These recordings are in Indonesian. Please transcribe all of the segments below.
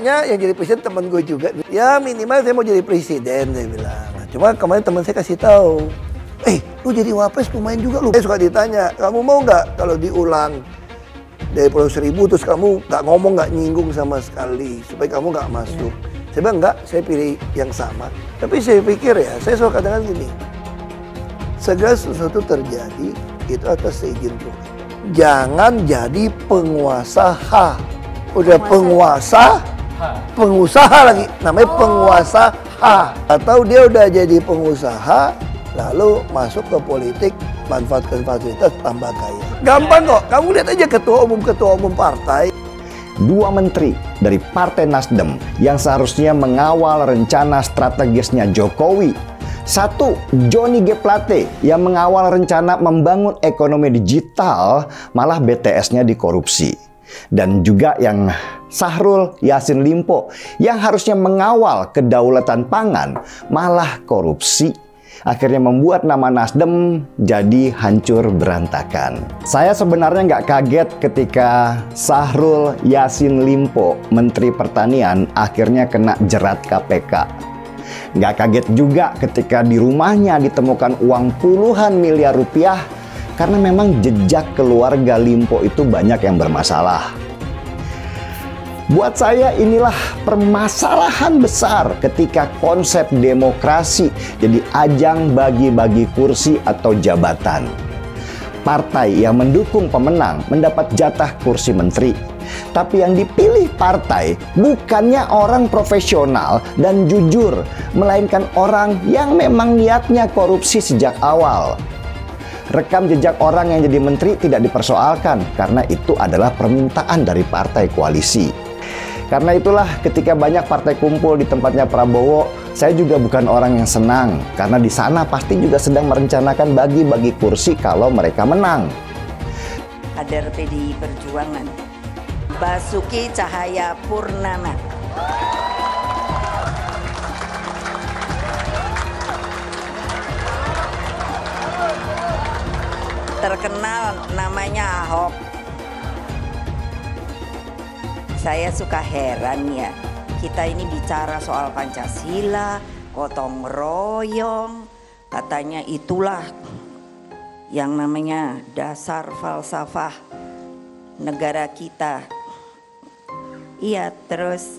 kayaknya yang jadi presiden teman gue juga. Ya minimal saya mau jadi presiden, saya bilang. Nah, cuma kemarin teman saya kasih tahu, lu jadi wapres pemain juga lu. Saya suka ditanya, kamu mau nggak kalau diulang dari Pulau Seribu terus kamu nggak ngomong, nggak nyinggung sama sekali supaya kamu nggak masuk. Saya bilang enggak, saya pilih yang sama. Tapi saya pikir ya, saya selalu katakan gini, segala sesuatu terjadi itu atas seizin Tuhan. Jangan jadi penguasa H. Udah penguasa, pengusaha lagi. Namanya penguasa H. Atau dia udah jadi pengusaha, lalu masuk ke politik, manfaatkan fasilitas, tambah kaya. Gampang kok, kamu lihat aja ketua umum partai. Dua menteri dari Partai Nasdem yang seharusnya mengawal rencana strategisnya Jokowi. Satu, Johnny G. Plate yang mengawal rencana membangun ekonomi digital, malah BTS-nya dikorupsi. Dan juga yang Syahrul Yassin Limpo yang harusnya mengawal kedaulatan pangan, malah korupsi. Akhirnya membuat nama Nasdem jadi hancur berantakan. Saya sebenarnya nggak kaget ketika Syahrul Yassin Limpo, Menteri Pertanian, akhirnya kena jerat KPK. Nggak kaget juga ketika di rumahnya ditemukan uang puluhan miliar rupiah, karena memang jejak keluarga Limpo itu banyak yang bermasalah. Buat saya inilah permasalahan besar ketika konsep demokrasi jadi ajang bagi-bagi kursi atau jabatan. Partai yang mendukung pemenang mendapat jatah kursi menteri. Tapi yang dipilih partai bukannya orang profesional dan jujur, melainkan orang yang memang niatnya korupsi sejak awal. Rekam jejak orang yang jadi menteri tidak dipersoalkan karena itu adalah permintaan dari partai koalisi. Karena itulah ketika banyak partai kumpul di tempatnya Prabowo, saya juga bukan orang yang senang. Karena di sana pasti juga sedang merencanakan bagi-bagi kursi kalau mereka menang. Kader PDI Perjuangan, Basuki Cahayapurnama. Terkenal namanya Ahok. Saya suka heran ya, kita ini bicara soal Pancasila, gotong royong, katanya itulah yang namanya dasar falsafah negara kita. Iya, terus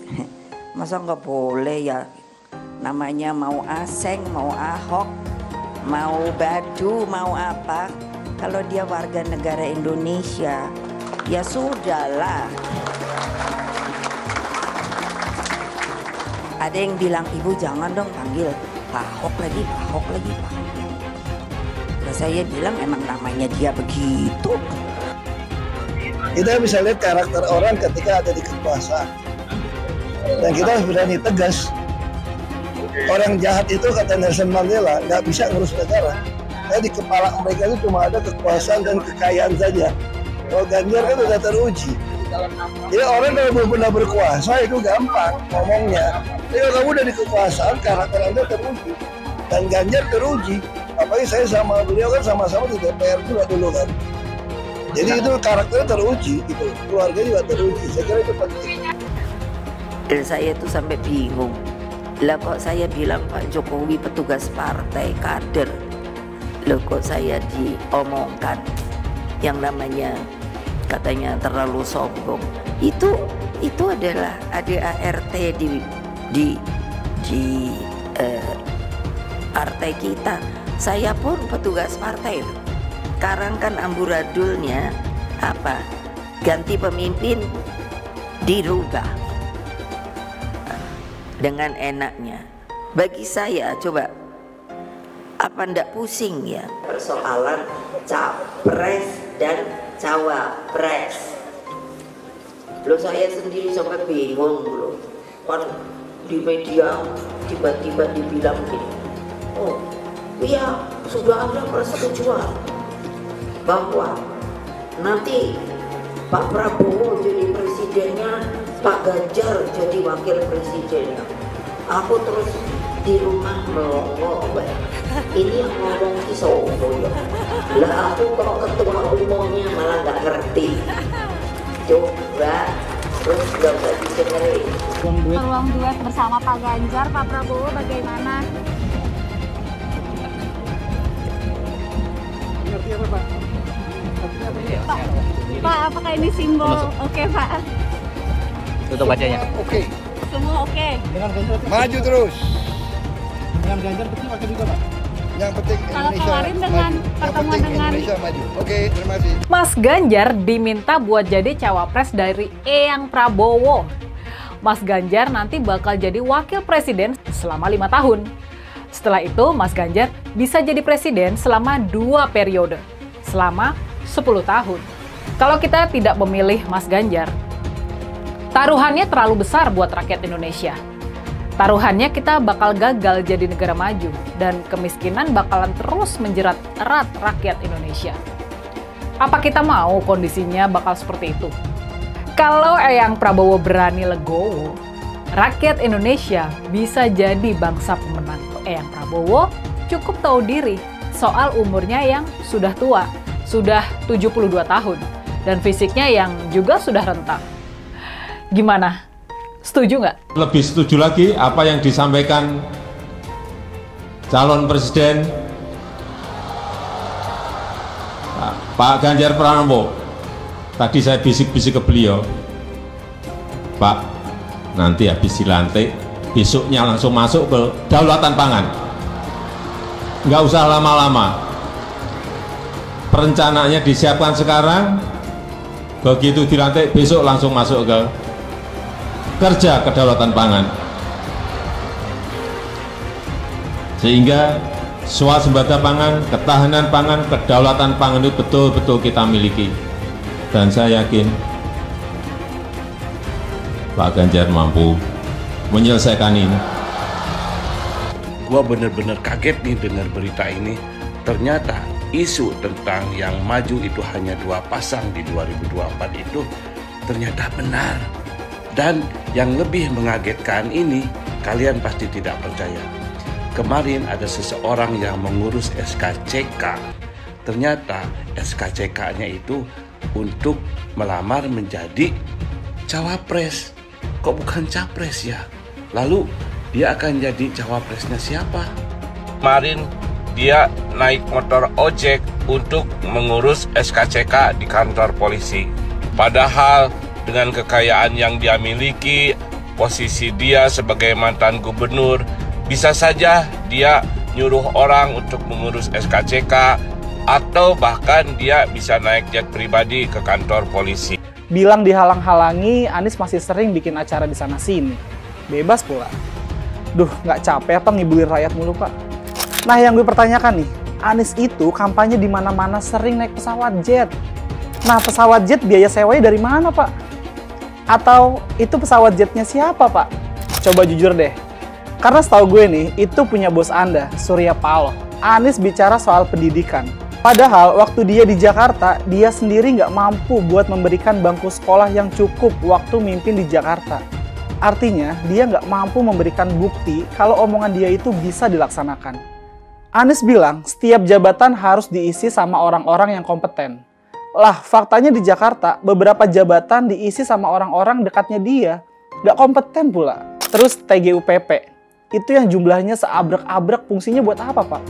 masa nggak boleh ya, namanya mau Aseng, mau Ahok, mau Badu, mau apa, kalau dia warga negara Indonesia, ya sudahlah. Ada yang bilang, ibu jangan dong panggil Pak Ahok lagi, Pak Ahok lagi, Pak. Nah, saya bilang emang namanya dia begitu. Kita bisa lihat karakter orang ketika ada di kekuasaan. Dan kita harus berani tegas. Orang jahat itu kata Nelson Mandela nggak bisa ngurus negara. Karena di kepala mereka itu cuma ada kekuasaan dan kekayaan saja. Kalau Ganjar kan udah teruji. Jadi orang kalau belum pernah berkuasa itu gampang ngomongnya. Jadi kalau kamu udah di kekuasaan, karakter Anda teruji. Dan Ganjar teruji. Apalagi saya sama beliau kan sama-sama di DPR juga dulu kan. Jadi itu karakternya teruji gitu. Keluarga juga teruji. Saya kira itu penting. Dan saya tuh sampai bingung. Lah kok saya bilang Pak Jokowi petugas partai kader. Loh kok saya diomongkan yang namanya katanya terlalu sombong. Itu adalah ADART di partai kita. Saya pun petugas partai loh. Sekarang kan amburadulnya apa? Ganti pemimpin dirubah dengan enaknya. Bagi saya coba, apa ndak pusing ya persoalan capres dan cawapres. Loh saya sendiri sampai bingung loh. Kan di media tiba-tiba dibilang gini, oh iya sudah ada persetujuan bahwa nanti Pak Prabowo jadi presidennya, Pak Ganjar jadi wakil presidennya. Aku terus di rumah melongo, ini yang ngomong ki sopo ya. Lah aku kok ketua umumnya malah nggak ngerti. Coba Terus nggak usah didengerin. Peluang duet bersama Pak Ganjar, Pak Prabowo bagaimana? Ngerti apa Pak? Pak, apakah ini simbol? Oke Pak. Tutup bacanya. Oke. Semua oke. Dengan Ganjar. Maju terus. Dengan Ganjar penting oke juga Pak. Yang penting Kalau Indonesia kemarin dengan maju. Yang pertemuan penting dengan Indonesia maju. Oke, terima kasih. Mas Ganjar diminta buat jadi cawapres dari Eyang Prabowo. Mas Ganjar nanti bakal jadi wakil presiden selama 5 tahun. Setelah itu, Mas Ganjar bisa jadi presiden selama 2 periode, selama 10 tahun. Kalau kita tidak memilih Mas Ganjar, taruhannya terlalu besar buat rakyat Indonesia. Taruhannya kita bakal gagal jadi negara maju dan kemiskinan bakalan terus menjerat erat rakyat Indonesia. Apa kita mau kondisinya bakal seperti itu? Kalau Eyang Prabowo berani legowo, rakyat Indonesia bisa jadi bangsa pemenang. Eyang Prabowo cukup tahu diri soal umurnya yang sudah tua, sudah 72 tahun, dan fisiknya yang juga sudah rentang. Gimana? Setuju nggak? Lebih setuju lagi apa yang disampaikan calon presiden Pak Ganjar Pranowo. Tadi saya bisik-bisik ke beliau, Pak, nanti habis dilantik, besoknya langsung masuk ke daulatan pangan. Nggak usah lama-lama. Perencanaannya disiapkan sekarang, begitu dilantik besok langsung masuk ke kerja kedaulatan pangan. Sehingga swasembada pangan, ketahanan pangan, kedaulatan pangan itu betul-betul kita miliki. Dan saya yakin Pak Ganjar mampu menyelesaikan ini. Gua bener-bener kaget nih dengar berita ini. Ternyata isu tentang yang maju itu hanya 2 pasang di 2024 itu ternyata benar. Dan yang lebih mengagetkan ini, kalian pasti tidak percaya. Kemarin ada seseorang yang mengurus SKCK. Ternyata SKCK-nya itu untuk melamar menjadi cawapres. Kok bukan capres ya? Lalu dia akan jadi cawapresnya siapa? Kemarin dia naik motor ojek untuk mengurus SKCK di kantor polisi. Padahal dengan kekayaan yang dia miliki, posisi dia sebagai mantan gubernur, bisa saja dia nyuruh orang untuk mengurus SKCK, atau bahkan dia bisa naik jet pribadi ke kantor polisi. Bilang dihalang-halangi, Anies masih sering bikin acara di sana-sini. Bebas pula. Duh, nggak capek apa ngibulin rakyat mulu, Pak? Nah, yang gue pertanyakan nih, Anies itu kampanye di mana-mana sering naik pesawat jet. Nah, pesawat jet biaya sewanya dari mana, Pak? Atau itu pesawat jetnya siapa, Pak? Coba jujur deh. Karena setahu gue nih, itu punya bos Anda, Surya Paloh. Anies bicara soal pendidikan. Padahal waktu dia di Jakarta, dia sendiri nggak mampu buat memberikan bangku sekolah yang cukup waktu mimpin di Jakarta. Artinya, dia nggak mampu memberikan bukti kalau omongan dia itu bisa dilaksanakan. Anies bilang, setiap jabatan harus diisi sama orang-orang yang kompeten. Lah, faktanya di Jakarta, beberapa jabatan diisi sama orang-orang dekatnya dia. Nggak kompeten pula. Terus TGUPP, itu yang jumlahnya seabrek-abrek, fungsinya buat apa, Pak?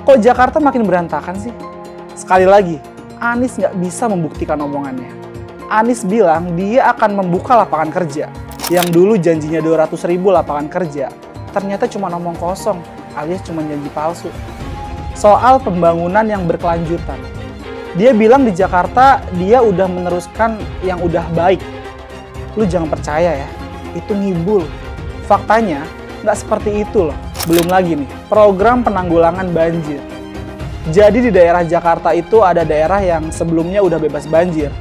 Kok Jakarta makin berantakan sih? Sekali lagi, Anies nggak bisa membuktikan omongannya. Anies bilang dia akan membuka lapangan kerja. Yang dulu janjinya 200.000 lapangan kerja, ternyata cuma omong kosong, alias cuma janji palsu. Soal pembangunan yang berkelanjutan. Dia bilang di Jakarta dia udah meneruskan yang udah baik. Lu jangan percaya ya, itu ngibul. Faktanya nggak seperti itu loh. Belum lagi nih, program penanggulangan banjir. Jadi di daerah Jakarta itu ada daerah yang sebelumnya udah bebas banjir.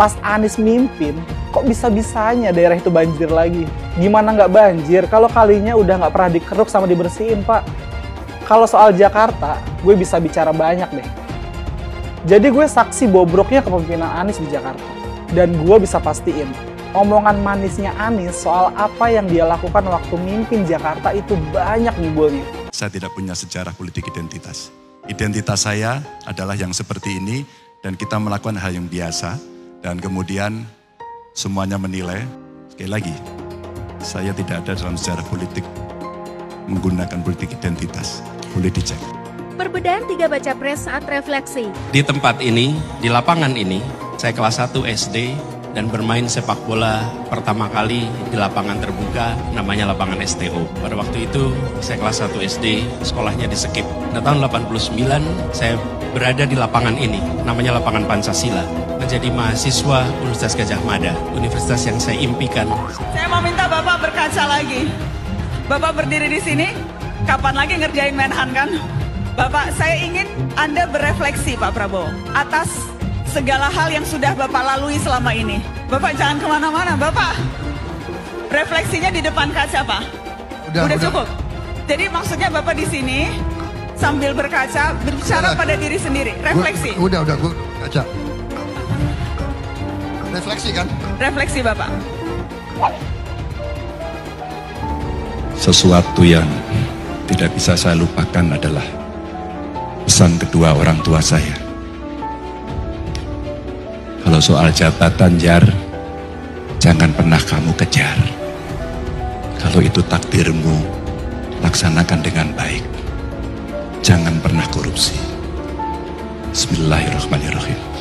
Pas Anies mimpin, kok bisa-bisanya daerah itu banjir lagi? Gimana nggak banjir kalau kalinya udah nggak pernah dikeruk sama dibersihin, Pak? Kalau soal Jakarta, gue bisa bicara banyak deh. Jadi gue saksi bobroknya kepemimpinan Anies di Jakarta. Dan gue bisa pastiin, omongan manisnya Anies soal apa yang dia lakukan waktu mimpin Jakarta itu banyak ngibulnya. Saya tidak punya sejarah politik identitas. Identitas saya adalah yang seperti ini dan kita melakukan hal yang biasa dan kemudian semuanya menilai. Sekali lagi, saya tidak ada dalam sejarah politik menggunakan politik identitas. Boleh dicek. Perbedaan 3 baca pres saat refleksi. Di tempat ini, di lapangan ini, saya kelas 1 SD dan bermain sepak bola pertama kali di lapangan terbuka, namanya lapangan STO. Pada waktu itu, saya kelas 1 SD, sekolahnya di Sekip. Nah, tahun 89, saya berada di lapangan ini, namanya lapangan Pancasila. Menjadi mahasiswa Universitas Gadjah Mada, universitas yang saya impikan. Saya mau minta Bapak berkaca lagi. Bapak berdiri di sini, kapan lagi ngerjain Menhan kan? Bapak, saya ingin Anda berefleksi Pak Prabowo atas segala hal yang sudah Bapak lalui selama ini. Bapak jangan kemana-mana, Bapak. Refleksinya di depan kaca, Pak. Udah cukup. Jadi maksudnya Bapak di sini sambil berkaca, berbicara pada diri sendiri. Refleksi. Udah, gue kaca. Refleksi kan? Refleksi, Bapak. Sesuatu yang tidak bisa saya lupakan adalah pesan kedua orang tua saya. Kalau soal jabatan, Jar, jangan pernah kamu kejar. Kalau itu takdirmu, laksanakan dengan baik. Jangan pernah korupsi. Bismillahirrahmanirrahim.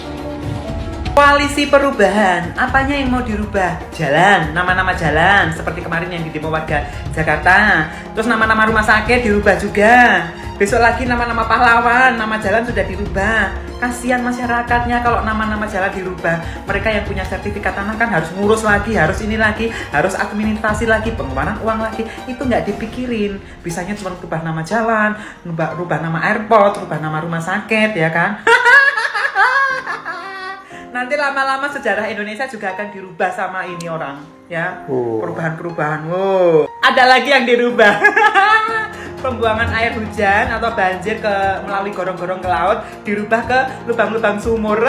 Koalisi perubahan, apanya yang mau dirubah? Jalan, nama-nama jalan, seperti kemarin yang di demo warga Jakarta. Terus nama-nama rumah sakit dirubah juga. Besok lagi nama-nama pahlawan, nama jalan sudah dirubah. Kasihan masyarakatnya kalau nama-nama jalan dirubah. Mereka yang punya sertifikat tanah kan harus ngurus lagi, harus ini lagi, harus administrasi lagi, pengeluaran uang lagi. Itu nggak dipikirin. Bisanya cuma rubah nama jalan, rubah nama airport, rubah nama rumah sakit, ya kan? Nanti lama-lama sejarah Indonesia juga akan dirubah sama ini orang, ya. Perubahan-perubahan. Wow. Ada lagi yang dirubah. Pembuangan air hujan atau banjir melalui gorong-gorong ke laut dirubah ke lubang-lubang sumur.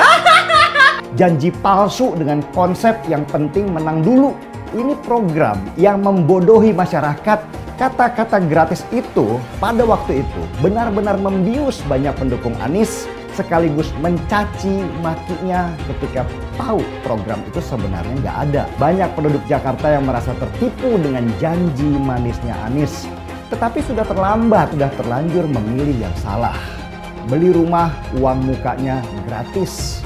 Janji palsu dengan konsep yang penting menang dulu. Ini program yang membodohi masyarakat. Kata-kata gratis itu pada waktu itu benar-benar membius banyak pendukung Anies, sekaligus mencaci makinya ketika tahu program itu sebenarnya nggak ada. Banyak penduduk Jakarta yang merasa tertipu dengan janji manisnya Anies. Tetapi sudah terlambat, sudah terlanjur memilih yang salah. Beli rumah, uang mukanya gratis.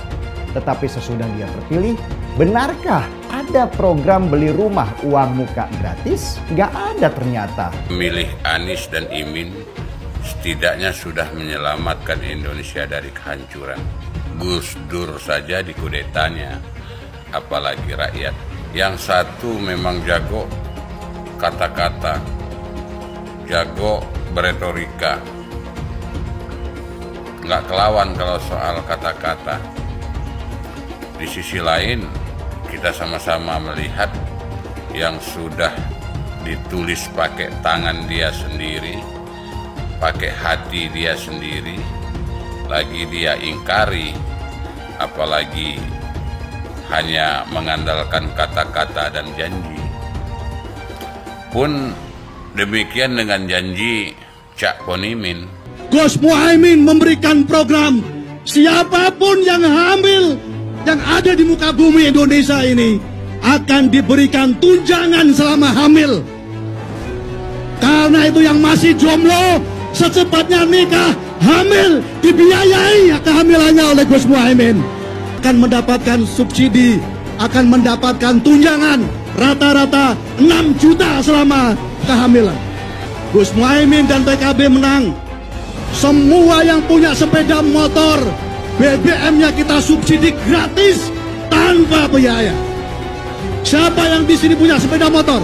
Tetapi sesudah dia terpilih, benarkah ada program beli rumah uang muka gratis? Nggak ada ternyata. Memilih Anies dan Imin setidaknya sudah menyelamatkan Indonesia dari kehancuran. Gus Dur saja dikudetanya, apalagi rakyat. Yang satu memang jago kata-kata, jago beretorika, nggak kelawan kalau soal kata-kata. Di sisi lain, kita sama-sama melihat yang sudah ditulis pakai tangan dia sendiri, pakai hati dia sendiri, lagi dia ingkari, apalagi hanya mengandalkan kata-kata dan janji. Pun demikian dengan janji Cak Ponimin. Gus Muhaimin memberikan program siapapun yang hamil yang ada di muka bumi Indonesia ini akan diberikan tunjangan selama hamil. Karena itu yang masih jomblo secepatnya nikah, hamil, dibiayai kehamilannya oleh Gus Muhaimin. Akan mendapatkan subsidi, akan mendapatkan tunjangan rata-rata 6 juta selama kehamilan. Gus Muhaimin dan PKB menang. Semua yang punya sepeda motor, BBM-nya kita subsidi gratis tanpa biaya. Siapa yang di sini punya sepeda motor?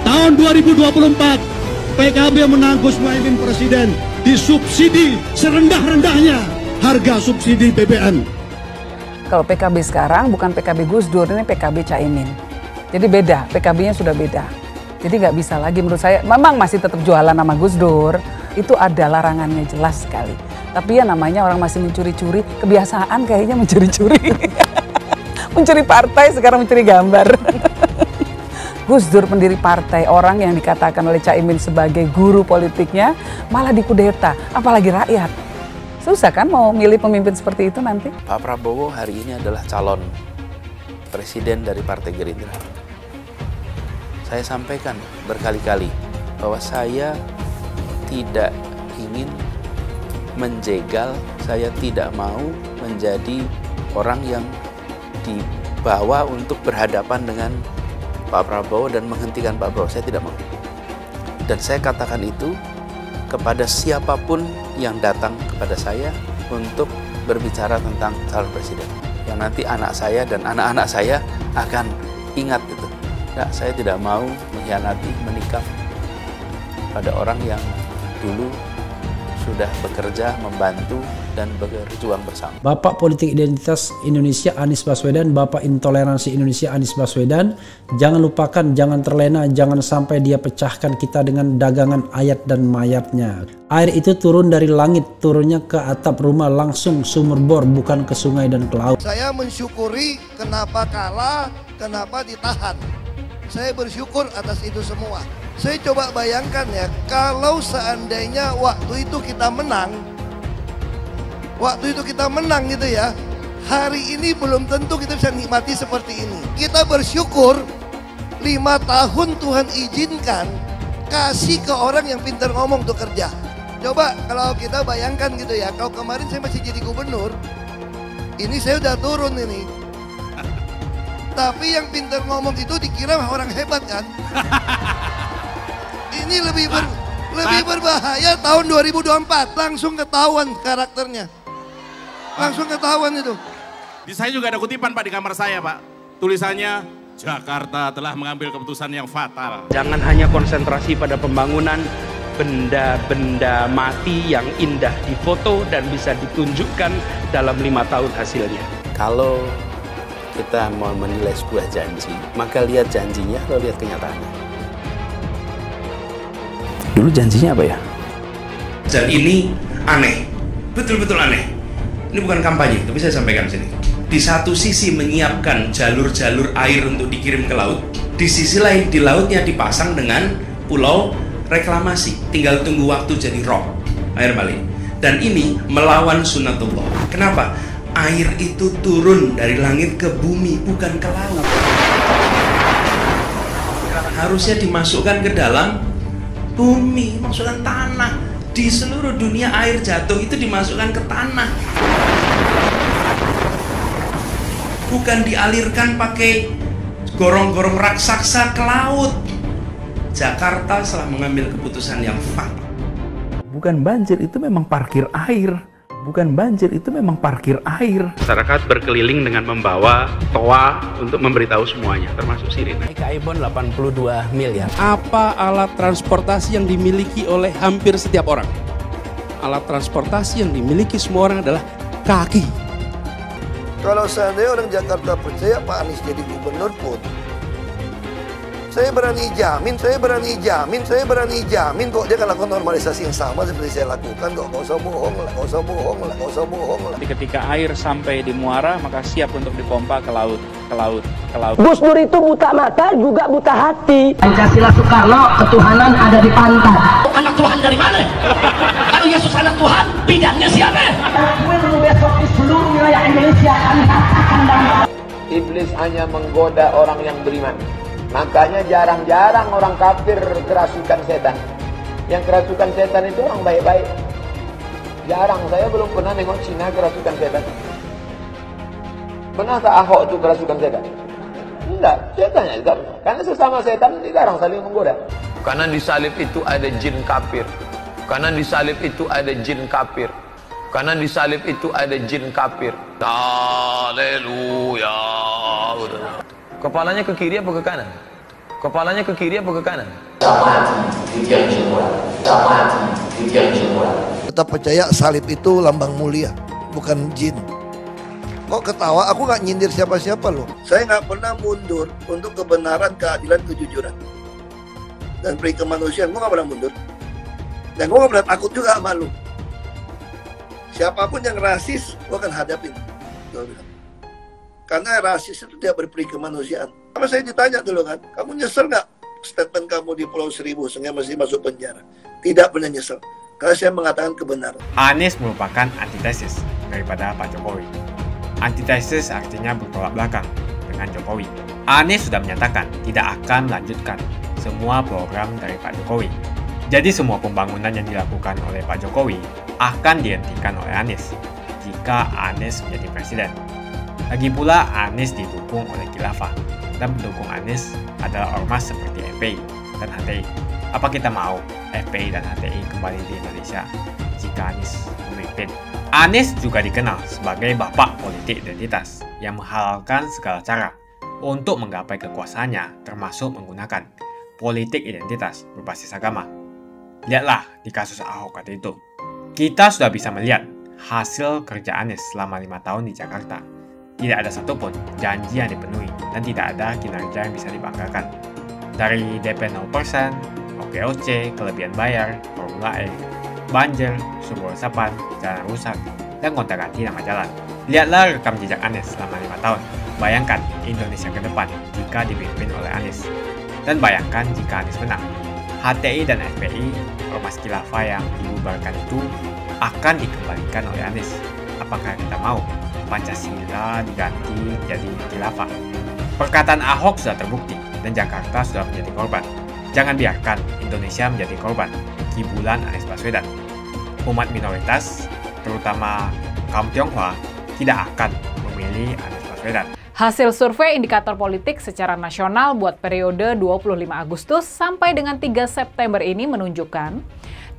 Tahun 2024 PKB menang, Gus Muhaimin presiden, disubsidi serendah-rendahnya harga subsidi BBM. Kalau PKB sekarang bukan PKB Gus Dur, ini PKB Caimin. Jadi beda, PKB-nya sudah beda. Jadi nggak bisa lagi menurut saya, memang masih tetap jualan nama Gus Dur, itu ada larangannya jelas sekali. Tapi ya namanya orang masih mencuri-curi, kebiasaan kayaknya mencuri-curi. Mencuri partai, sekarang mencuri gambar. Gus Dur pendiri partai, orang yang dikatakan oleh Caimin sebagai guru politiknya, malah dikudeta, apalagi rakyat. Susah kan mau milih pemimpin seperti itu nanti? Pak Prabowo hari ini adalah calon presiden dari Partai Gerindra. Saya sampaikan berkali-kali bahwa saya tidak ingin menjegal, saya tidak mau menjadi orang yang dibawa untuk berhadapan dengan Pak Prabowo dan menghentikan Pak Prabowo. Saya tidak mau. Dan saya katakan itu kepada siapapun yang datang kepada saya untuk berbicara tentang calon presiden. Yang nanti anak saya dan anak-anak saya akan ingat itu. Nah, saya tidak mau mengkhianati, menikam pada orang yang dulu sudah bekerja, membantu, dan berjuang bersama. Bapak Politik Identitas Indonesia Anies Baswedan, Bapak Intoleransi Indonesia Anies Baswedan, jangan lupakan, jangan terlena, jangan sampai dia pecahkan kita dengan dagangan ayat dan mayatnya. Air itu turun dari langit, turunnya ke atap rumah langsung sumur bor, bukan ke sungai dan ke laut. Saya mensyukuri kenapa kalah, kenapa ditahan. Saya bersyukur atas itu semua. Saya coba bayangkan ya, kalau seandainya waktu itu kita menang, gitu ya, hari ini belum tentu kita bisa nikmati seperti ini. Kita bersyukur 5 tahun Tuhan izinkan kasih ke orang yang pintar ngomong untuk kerja. Coba kalau kita bayangkan gitu ya, kalau kemarin saya masih jadi gubernur, ini saya udah turun ini. Tapi yang pintar ngomong itu dikira orang hebat kan? Ini lebih berbahaya tahun 2024. Langsung ketahuan karakternya. Langsung ketahuan itu. Di saya juga ada kutipan Pak di kamar saya Pak. Tulisannya, Jakarta telah mengambil keputusan yang fatal. Jangan hanya konsentrasi pada pembangunan benda-benda mati yang indah difoto dan bisa ditunjukkan dalam 5 tahun hasilnya. Kalau kita mau menilai sebuah janji, maka lihat janjinya, lalu lihat kenyataannya. Dulu janjinya apa ya? Dan ini aneh, betul-betul aneh. Ini bukan kampanye, tapi saya sampaikan sini. Di satu sisi menyiapkan jalur-jalur air untuk dikirim ke laut, di sisi lain di lautnya dipasang dengan pulau reklamasi. Tinggal tunggu waktu jadi rob, air balik. Dan ini melawan sunatullah. Kenapa? Air itu turun dari langit ke bumi, bukan ke laut. Harusnya dimasukkan ke dalam bumi, masukkan tanah. Di seluruh dunia air jatuh itu dimasukkan ke tanah. Bukan dialirkan pakai gorong-gorong raksasa ke laut. Jakarta telah mengambil keputusan yang fatal. Bukan banjir, itu memang parkir air. Bukan banjir, itu memang parkir air. Masyarakat berkeliling dengan membawa toa untuk memberitahu semuanya, termasuk sirine. KAI-BON 82 miliar. Apa alat transportasi yang dimiliki oleh hampir setiap orang? Alat transportasi yang dimiliki semua orang adalah kaki. Kalau seandainya orang Jakarta percaya Pak Anies jadi gubernur pun, saya berani jamin kok dia akan lakukan normalisasi yang sama seperti saya lakukan kok. Nggak usah bohong lah. Ketika air sampai di muara, maka siap untuk dipompa ke laut. Gus Dur itu buta mata juga buta hati. Pancasila Soekarno, ketuhanan ada di pantat. Anak Tuhan dari mana? Kalau Yesus anak Tuhan, bidangnya siapa? Besok di seluruh wilayah Indonesia kami katakan dan Iblis hanya menggoda orang yang beriman. Makanya jarang-jarang orang kafir kerasukan setan. Yang kerasukan setan itu orang baik-baik. Jarang, saya belum pernah nengok Cina kerasukan setan. Pernah tak Ahok itu kerasukan setan? Enggak, setannya juga pernah. Karena sesama setan dilarang saling menggoda. Karena di salib itu ada jin kafir. Karena di salib itu ada jin kafir. Karena di salib itu ada jin kafir. Haleluya. Kepalanya ke kiri apa ke kanan? Kepalanya ke kiri apa ke kanan? Tetap percaya salib itu lambang mulia, bukan jin. Kok ketawa? Aku nggak nyindir siapa-siapa loh. Saya nggak pernah mundur untuk kebenaran, keadilan, kejujuran, dan peri kemanusiaan. Gue nggak pernah mundur. Dan gue nggak pernah takut juga sama lu. Siapapun yang rasis, gue akan hadapin. Karena rasis itu tidak berperi kemanusiaan. Sama saya ditanya dulu kan, kamu nyesel nggak statement kamu di Pulau Seribu sehingga masih masuk penjara? Tidak pernah nyesel, karena saya mengatakan kebenaran. Anies merupakan antitesis daripada Pak Jokowi. Antitesis artinya bertolak belakang dengan dengan Jokowi. Anies sudah menyatakan tidak akan melanjutkan semua program dari Pak Jokowi. Jadi semua pembangunan yang dilakukan oleh Pak Jokowi akan dihentikan oleh Anies jika Anies menjadi presiden. Lagi pula Anies didukung oleh khilafah dan pendukung Anies adalah ormas seperti FPI dan HTI. Apa kita mau FPI dan HTI kembali di Indonesia jika Anies memimpin? Anies juga dikenal sebagai bapak politik identitas yang menghalalkan segala cara untuk menggapai kekuasaannya, termasuk menggunakan politik identitas berbasis agama. Lihatlah di kasus Ahok waktu itu. Kita sudah bisa melihat hasil kerja Anies selama 5 tahun di Jakarta. Tidak ada satupun janji yang dipenuhi dan tidak ada kinerja yang bisa dibanggakan. Dari DP 0%, OKOC, kelebihan bayar, Formula E, banjir, sumber resapan, jalan rusak, dan gonta-ganti nama jalan. Lihatlah rekam jejak Anies selama 5 tahun. Bayangkan Indonesia ke depan jika dipimpin oleh Anies. Dan bayangkan jika Anies menang. HTI dan FPI, ormas khilafah yang dibubarkan itu akan dikembalikan oleh Anies. Apakah kita mau Pancasila diganti jadi khilafah? Perkataan Ahok sudah terbukti dan Jakarta sudah menjadi korban. Jangan biarkan Indonesia menjadi korban kibulan Anies Baswedan. Umat minoritas, terutama kaum Tionghoa, tidak akan memilih Anies Baswedan. Hasil survei indikator politik secara nasional buat periode 25 Agustus sampai dengan 3 September ini menunjukkan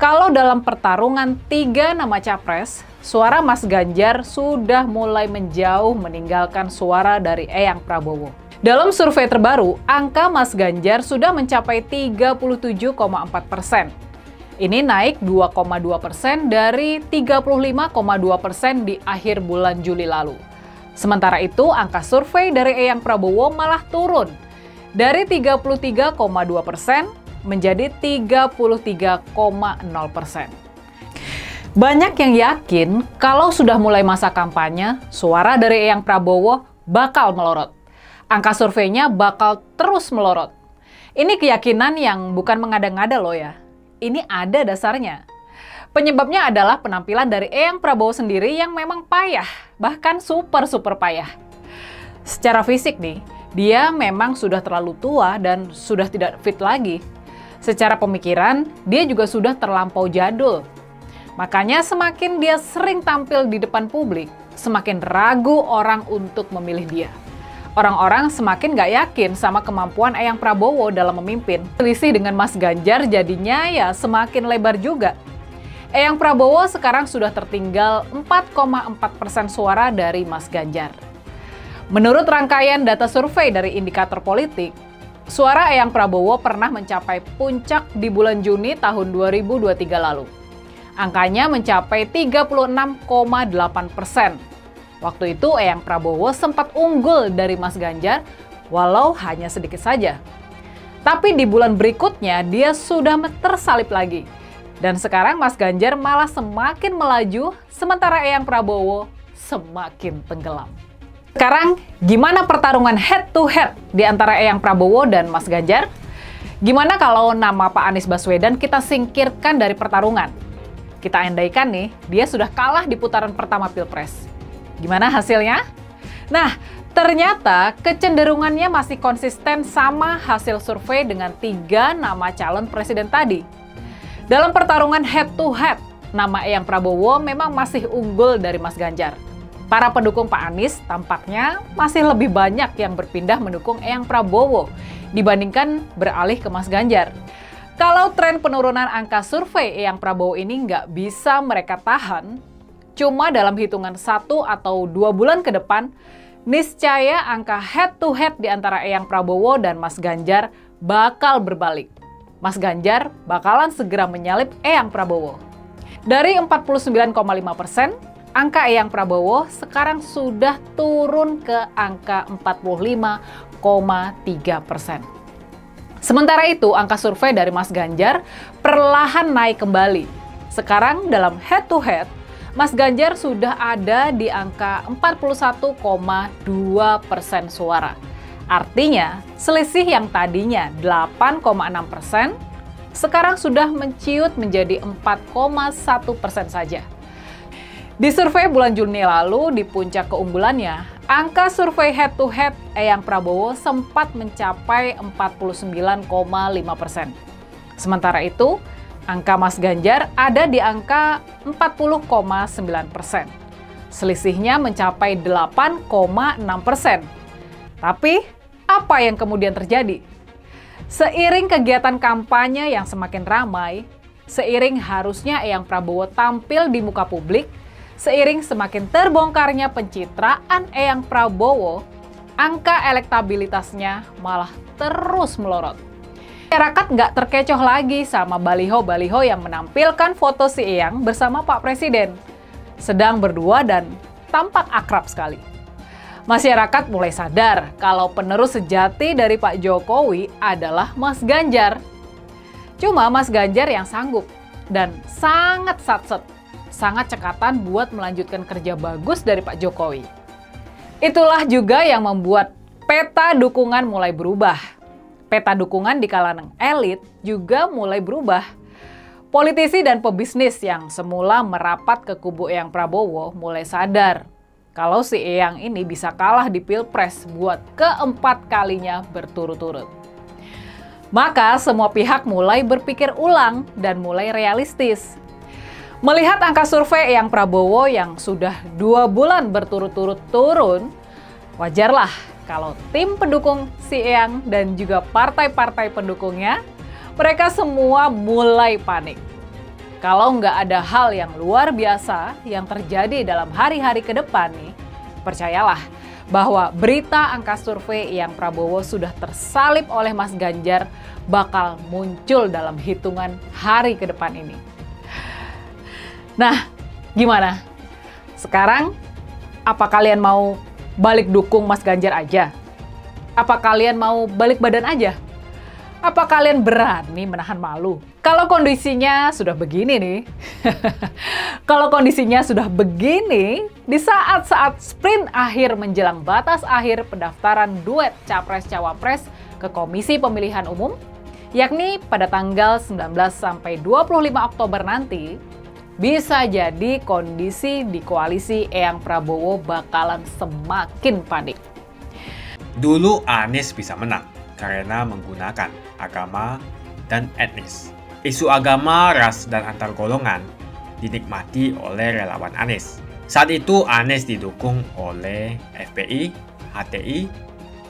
kalau dalam pertarungan 3 nama capres, suara Mas Ganjar sudah mulai menjauh meninggalkan suara dari Eyang Prabowo. Dalam survei terbaru, angka Mas Ganjar sudah mencapai 37,4%. Ini naik 2,2% dari 35,2% di akhir bulan Juli lalu. Sementara itu, angka survei dari Eyang Prabowo malah turun dari 33,2% menjadi 33,0%. Banyak yang yakin kalau sudah mulai masa kampanye, suara dari Eyang Prabowo bakal melorot. Angka surveinya bakal terus melorot. Ini keyakinan yang bukan mengada-ngada loh ya. Ini ada dasarnya. Penyebabnya adalah penampilan dari Eyang Prabowo sendiri yang memang payah, bahkan super payah. Secara fisik nih, dia memang sudah terlalu tua dan sudah tidak fit lagi. Secara pemikiran, dia juga sudah terlampau jadul. Makanya semakin dia sering tampil di depan publik, semakin ragu orang untuk memilih dia. Orang-orang semakin gak yakin sama kemampuan Eyang Prabowo dalam memimpin. Selisih dengan Mas Ganjar jadinya ya semakin lebar juga. Eyang Prabowo sekarang sudah tertinggal 4,4% suara dari Mas Ganjar. Menurut rangkaian data survei dari indikator politik, suara Eyang Prabowo pernah mencapai puncak di bulan Juni tahun 2023 lalu. Angkanya mencapai 36,8%. Waktu itu Eyang Prabowo sempat unggul dari Mas Ganjar, walau hanya sedikit saja. Tapi di bulan berikutnya dia sudah tersalip lagi. Dan sekarang Mas Ganjar malah semakin melaju, sementara Eyang Prabowo semakin tenggelam. Sekarang, gimana pertarungan head to head di antara Eyang Prabowo dan Mas Ganjar? Gimana kalau nama Pak Anies Baswedan kita singkirkan dari pertarungan? Kita andaikan nih, dia sudah kalah di putaran pertama Pilpres. Gimana hasilnya? Nah, ternyata kecenderungannya masih konsisten sama hasil survei dengan 3 nama calon presiden tadi. Dalam pertarungan head to head, nama Eyang Prabowo memang masih unggul dari Mas Ganjar. Para pendukung Pak Anies tampaknya masih lebih banyak yang berpindah mendukung Eyang Prabowo dibandingkan beralih ke Mas Ganjar. Kalau tren penurunan angka survei Eyang Prabowo ini nggak bisa mereka tahan, cuma dalam hitungan 1 atau 2 bulan ke depan, niscaya angka head to head di antara Eyang Prabowo dan Mas Ganjar bakal berbalik. Mas Ganjar bakalan segera menyalip Eyang Prabowo. Dari 49,5%, angka Eyang Prabowo sekarang sudah turun ke angka 45,3%. Sementara itu, angka survei dari Mas Ganjar perlahan naik kembali. Sekarang dalam head to head, Mas Ganjar sudah ada di angka 41,2% suara. Artinya, selisih yang tadinya 8,6% sekarang sudah menciut menjadi 4,1% saja. Di survei bulan Juni lalu, di puncak keunggulannya, angka survei head-to-head Eyang Prabowo sempat mencapai 49,5%. Sementara itu, angka Mas Ganjar ada di angka 40,9%. Selisihnya mencapai 8,6%. Tapi, apa yang kemudian terjadi? Seiring kegiatan kampanye yang semakin ramai, seiring harusnya Eyang Prabowo tampil di muka publik, seiring semakin terbongkarnya pencitraan Eyang Prabowo, angka elektabilitasnya malah terus melorot. Masyarakat nggak terkecoh lagi sama baliho-baliho yang menampilkan foto si Eyang bersama Pak Presiden, sedang berdua dan tampak akrab sekali. Masyarakat mulai sadar kalau penerus sejati dari Pak Jokowi adalah Mas Ganjar. Cuma Mas Ganjar yang sanggup dan sangat satset, sangat cekatan buat melanjutkan kerja bagus dari Pak Jokowi. Itulah juga yang membuat peta dukungan mulai berubah. Peta dukungan di kalangan elit juga mulai berubah. Politisi dan pebisnis yang semula merapat ke kubu Eyang Prabowo mulai sadar kalau si Eyang ini bisa kalah di Pilpres buat keempat kalinya berturut-turut. Maka semua pihak mulai berpikir ulang dan mulai realistis. Melihat angka survei Eyang Prabowo yang sudah 2 bulan berturut-turut turun, wajarlah kalau tim pendukung si Eyang dan juga partai-partai pendukungnya, mereka semua mulai panik. Kalau nggak ada hal yang luar biasa yang terjadi dalam hari-hari ke depan nih, percayalah bahwa berita angka survei Eyang Prabowo sudah tersalip oleh Mas Ganjar bakal muncul dalam hitungan hari ke depan ini. Nah, gimana? Sekarang, apa kalian mau balik dukung Mas Ganjar aja? Apa kalian mau balik badan aja? Apa kalian berani menahan malu? Kalau kondisinya sudah begini nih, kalau kondisinya sudah begini, di saat-saat sprint akhir menjelang batas akhir pendaftaran duet Capres-Cawapres ke Komisi Pemilihan Umum, yakni pada tanggal 19 sampai 25 Oktober nanti, bisa jadi kondisi di koalisi Eyang Prabowo bakalan semakin panik. Dulu Anies bisa menang karena menggunakan agama dan etnis. Isu agama, ras, dan antar golongan dinikmati oleh relawan Anies. Saat itu Anies didukung oleh FPI, HTI,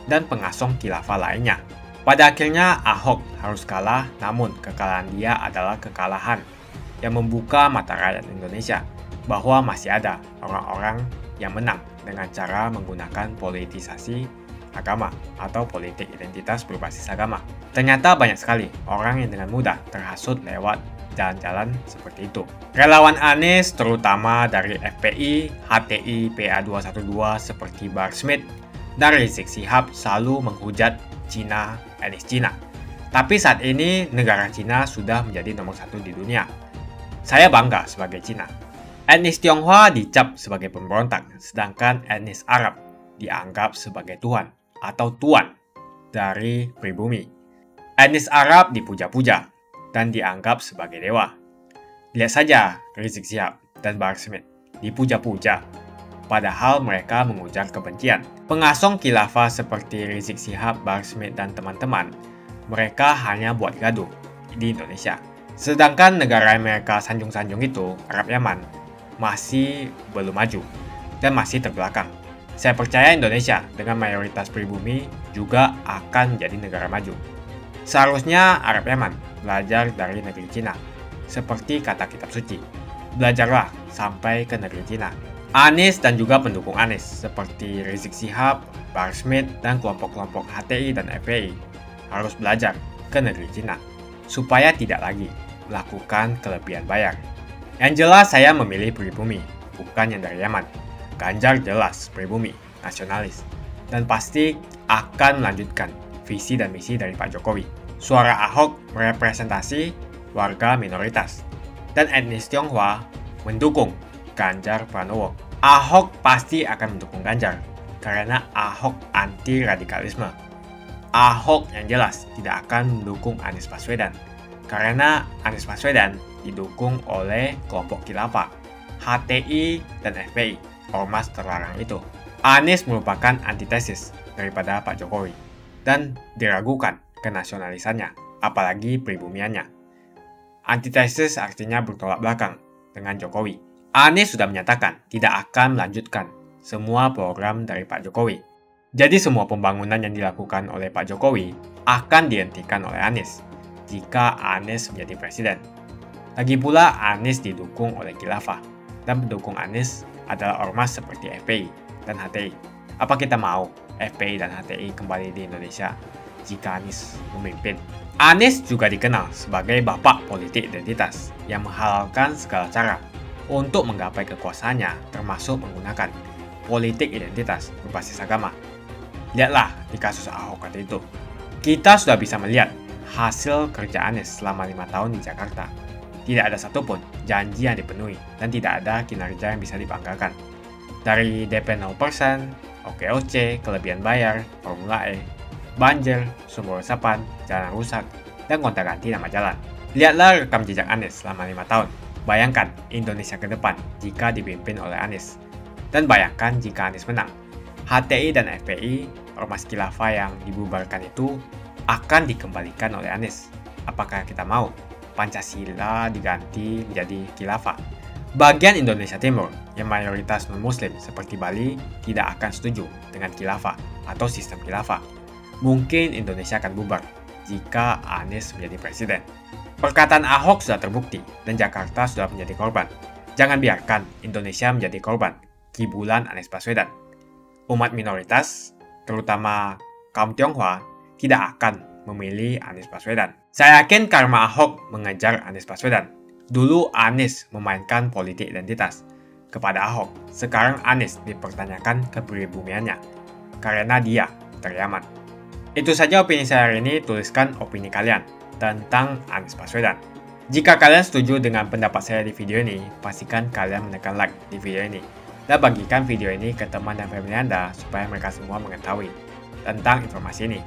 dan pengasong khilafah lainnya. Pada akhirnya Ahok harus kalah, namun kekalahan dia adalah kekalahan yang membuka mata rakyat Indonesia bahwa masih ada orang-orang yang menang dengan cara menggunakan politisasi agama atau politik identitas berbasis agama. Ternyata banyak sekali orang yang dengan mudah terhasut lewat jalan-jalan seperti itu. Relawan Anies terutama dari FPI, HTI, PA212 seperti Bahar Smith dan Rizik Syihab selalu menghujat Cina, etnis Cina. Tapi saat ini negara Cina sudah menjadi nomor 1 di dunia. Saya bangga sebagai Cina. Etnis Tionghoa dicap sebagai pemberontak, sedangkan etnis Arab dianggap sebagai Tuhan atau tuan dari pribumi. Etnis Arab dipuja-puja dan dianggap sebagai dewa. Lihat saja Rizik Syihab dan Bahar Smith dipuja-puja, padahal mereka mengujar kebencian. Pengasong khilafah seperti Rizik Syihab, Bahar Smith, dan teman-teman, mereka hanya buat gaduh di Indonesia. Sedangkan negara yang mereka sanjung-sanjung itu, Arab Yaman, masih belum maju dan masih terbelakang. Saya percaya Indonesia dengan mayoritas pribumi juga akan menjadi negara maju. Seharusnya Arab Yaman belajar dari negeri Cina. Seperti kata kitab suci, belajarlah sampai ke negeri Cina. Anies dan juga pendukung Anies seperti Rizik Syihab, Bahar Smith, dan kelompok-kelompok HTI dan FPI harus belajar ke negeri Cina supaya tidak lagi melakukan kelebihan bayar. Yang jelas saya memilih pribumi, bukan yang dari Yaman. Ganjar jelas pribumi, nasionalis, dan pasti akan melanjutkan visi dan misi dari Pak Jokowi. Suara Ahok merepresentasi warga minoritas, dan etnis Tionghoa mendukung Ganjar Pranowo. Ahok pasti akan mendukung Ganjar, karena Ahok anti radikalisme. Ahok yang jelas tidak akan mendukung Anies Baswedan, karena Anies Baswedan didukung oleh kelompok khilafah, HTI, dan FPI. Ormas terlarang itu. Anies merupakan antitesis daripada Pak Jokowi dan diragukan kenasionalisannya, apalagi pribumiannya. Antitesis artinya bertolak belakang dengan Jokowi. Anies sudah menyatakan tidak akan melanjutkan semua program dari Pak Jokowi. Jadi semua pembangunan yang dilakukan oleh Pak Jokowi akan dihentikan oleh Anies jika Anies menjadi presiden. Lagi pula Anies didukung oleh khilafah dan pendukung Anies adalah ormas seperti FPI dan HTI. Apa kita mau FPI dan HTI kembali di Indonesia jika Anies memimpin? Anies juga dikenal sebagai bapak politik identitas yang menghalalkan segala cara untuk menggapai kekuasaannya, termasuk menggunakan politik identitas berbasis agama. Lihatlah di kasus Ahok waktu itu. Kita sudah bisa melihat hasil kerja Anies selama 5 tahun di Jakarta. Tidak ada satupun janji yang dipenuhi dan tidak ada kinerja yang bisa dibanggakan. Dari DP 0%, OKOC, kelebihan bayar, Formula E, banjir, sumber resapan, jalan rusak, dan gonta-ganti nama jalan. Lihatlah rekam jejak Anies selama 5 tahun. Bayangkan Indonesia ke depan jika dipimpin oleh Anies. Dan bayangkan jika Anies menang. HTI dan FPI, ormas khilafah yang dibubarkan itu akan dikembalikan oleh Anies. Apakah kita mau Pancasila diganti menjadi khilafah? Bagian Indonesia Timur yang mayoritas non-muslim seperti Bali tidak akan setuju dengan khilafah atau sistem khilafah. Mungkin Indonesia akan bubar jika Anies menjadi presiden. Perkataan Ahok sudah terbukti dan Jakarta sudah menjadi korban. Jangan biarkan Indonesia menjadi korban kibulan Anies Baswedan. Umat minoritas, terutama kaum Tionghoa, tidak akan memilih Anies Baswedan. Saya yakin karma Ahok mengejar Anies Baswedan. Dulu Anies memainkan politik identitas kepada Ahok. Sekarang Anies dipertanyakan kepribumiannya karena dia teriaman. Itu saja opini saya hari ini. Tuliskan opini kalian tentang Anies Baswedan. Jika kalian setuju dengan pendapat saya di video ini, pastikan kalian menekan like di video ini dan bagikan video ini ke teman dan family Anda supaya mereka semua mengetahui tentang informasi ini.